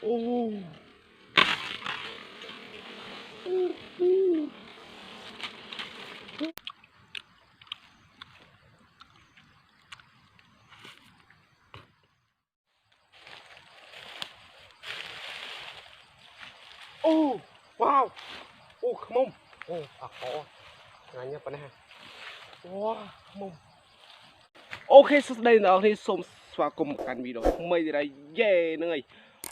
Ô. Ô, wow. Ô, không mông. Ô, à khó. Ngay nhá, này. Wow, không mông. Ok, sau đây là thì xôm xóa cùng một căn video mới gì đây, yeah nữa.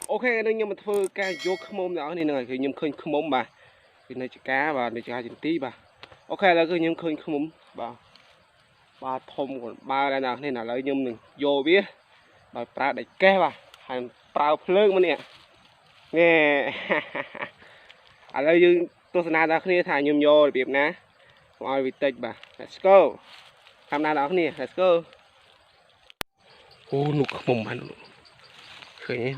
Ok, nên nhưng mà thôi cái vô không mông đó này này thì nhưng khơi không mông mà cái này chỉ cá và này chỉ hai chân tí bà. Ok là cứ nhưng khơi không mông bà thôm của ba đây nào nên là lấy nhưng mình vô biết bà pra để ke bà hàng prao phơi mà nè nghe ở đây dương tôi sẽ nào đó kia thả nhôm vô để ná mọi việc tịch bà let's go tham nào đó nè let's go. Ô nụ mông bà nụ khởi nhé.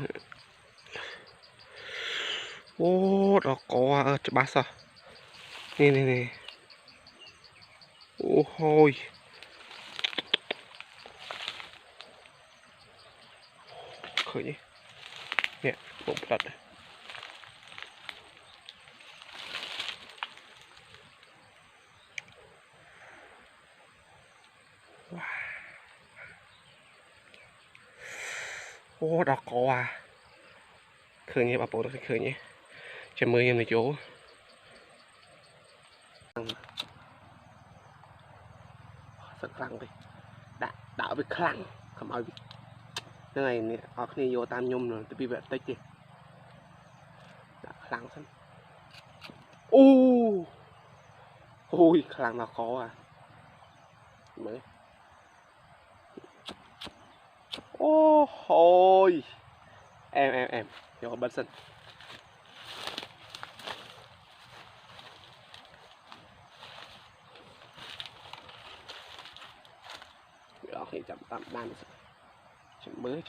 Ô đó có cho bác sao nè nè nè. Ô hôi khởi nhé nè bụng đặt này. Ô đó có à khởi nhé bà bố đó khởi nhé cho mười em này chỗ rất khăn đi đã với khăn không ai biết cái này nè ở cái vô tam nhung rồi tôi bị bệnh tích đi đã khăn sẵn. Ô ôi khăn là khó à mới ô hồi em vô bên sân đó thì chậm tạm đan chậm mới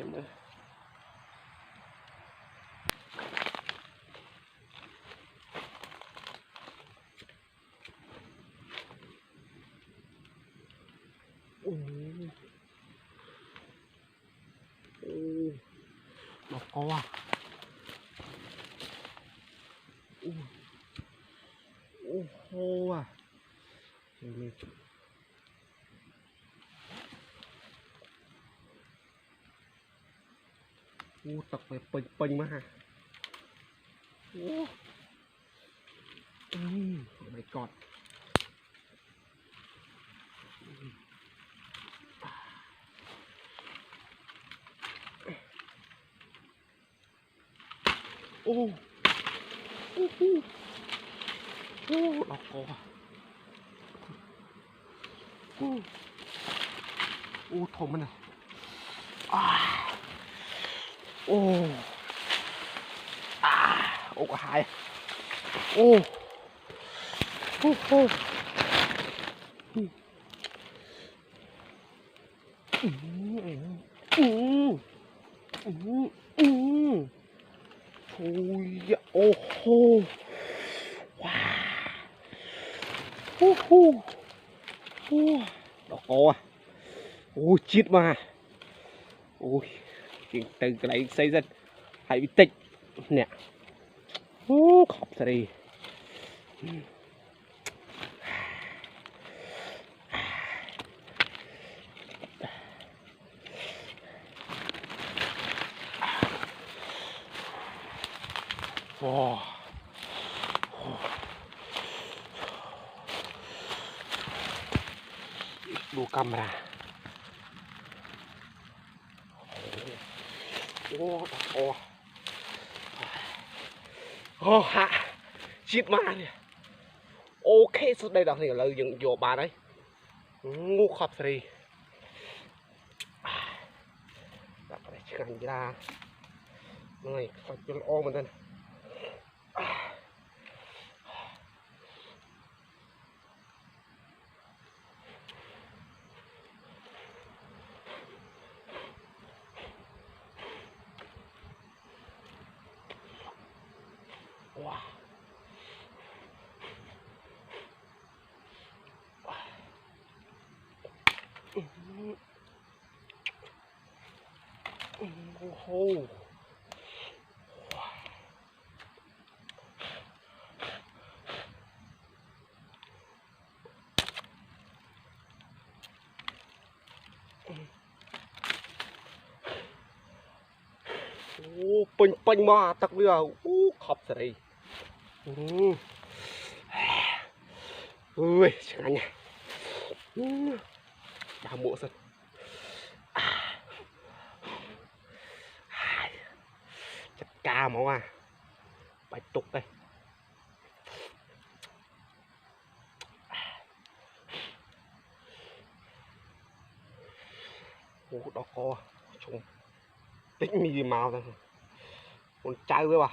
nó có à hô à tập về pin mà ha. Oh my god. Ô nó có thùng này cả hai ôi dạ ô hô đó có à ôi chết mà ôi từ cái này xây dựng hãy bị tịch nè khóc ra đi wow đua camera hạ chết mà nè ok sau đây đặc thì là dựng vô bà đấy ngu khóc đi đặt cái chiếc hành ra này phải cho ôm mình tên wow Pin mà tắc bây giờ khóc rồi đây. Ui chẳng anh nha. Đã mộ sân. Chặt ca máu à. Bạch tục đây. Đó có chúng tích mì màu thôi. Con trai với bà.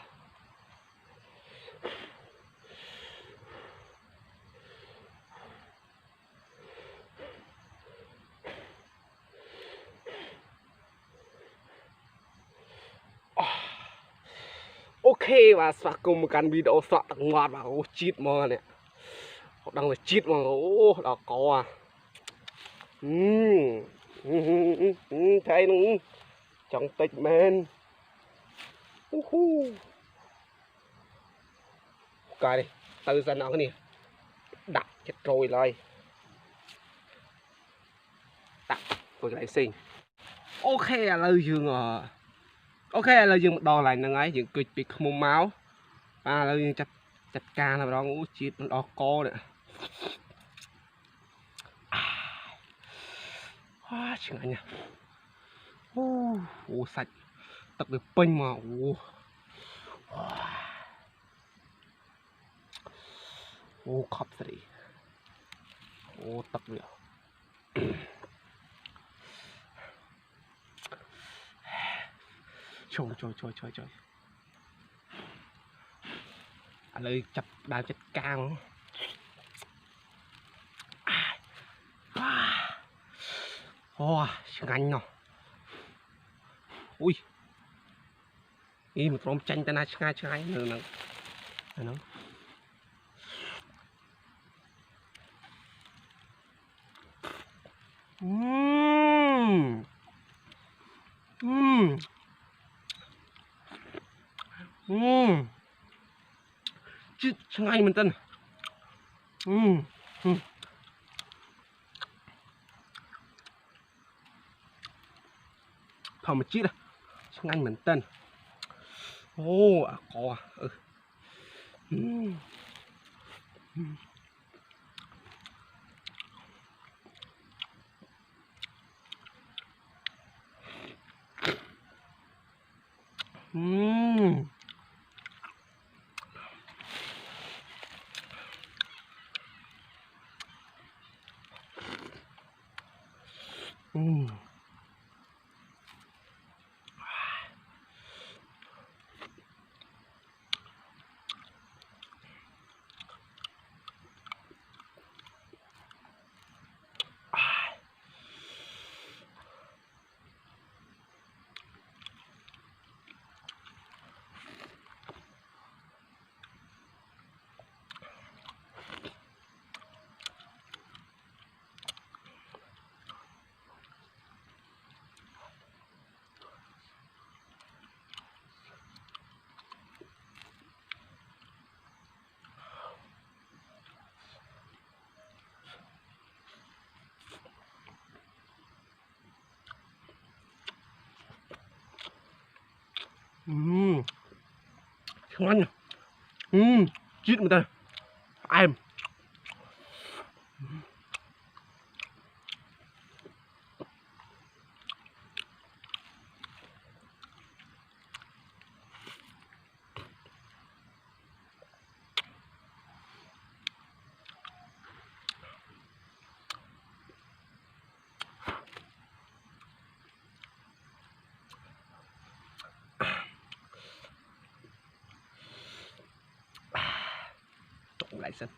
Ok và sạc cùng một căn video soạn tặng ngoạt và cheat mà nè. Đang là cheat mà đó có à. Thấy nó trong tích men. Cái đi, từ giờ nó cái này đặt chết rồi lại. Đặt rồi lại xin. Ok là dương à. Ok là dương một đò lại nè ngay dương kịch bị không máu. À là dương chặt ca là đó ngủ chít nó đó co nữa. Chừng anh nha. Sạch tập được pin mà. Khóc rồi. Tập được. Trời. À lời chặt đào chết cao. Chừng anh nào. Ui. Ý một rôm chanh ta na chừng anh nữa nó. Chứ chừng anh mình tên. Thầm một chít à. Chừng anh mình tên. Có à. Chừng anh nha. Chít người ta. Em. Lại sân.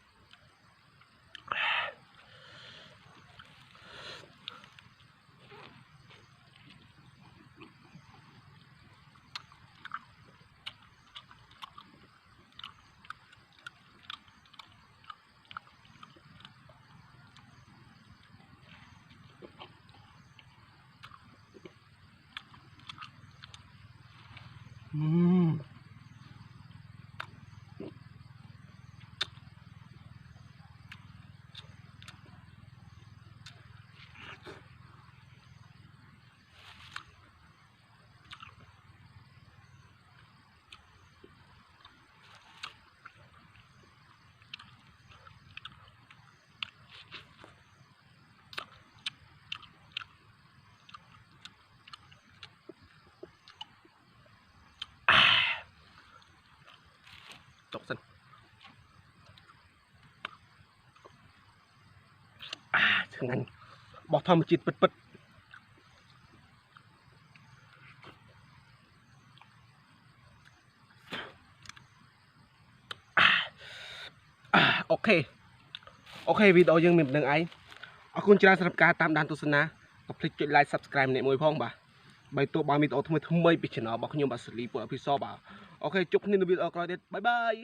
ngành bỏ thầm chít bứt bứt ok video dương mình đừng ấy ởคุณจะรับการตามดันตุสนะก็คลิกจุดไลค์ subscribe ในมวยพ้องบ่าใบตัวบางมีตัวทำไมไปชนะบอกขยมบัสลีปวดพิซซ่าบ่าโอเคจบในวิดีโอก่อนเด็ดบายบาย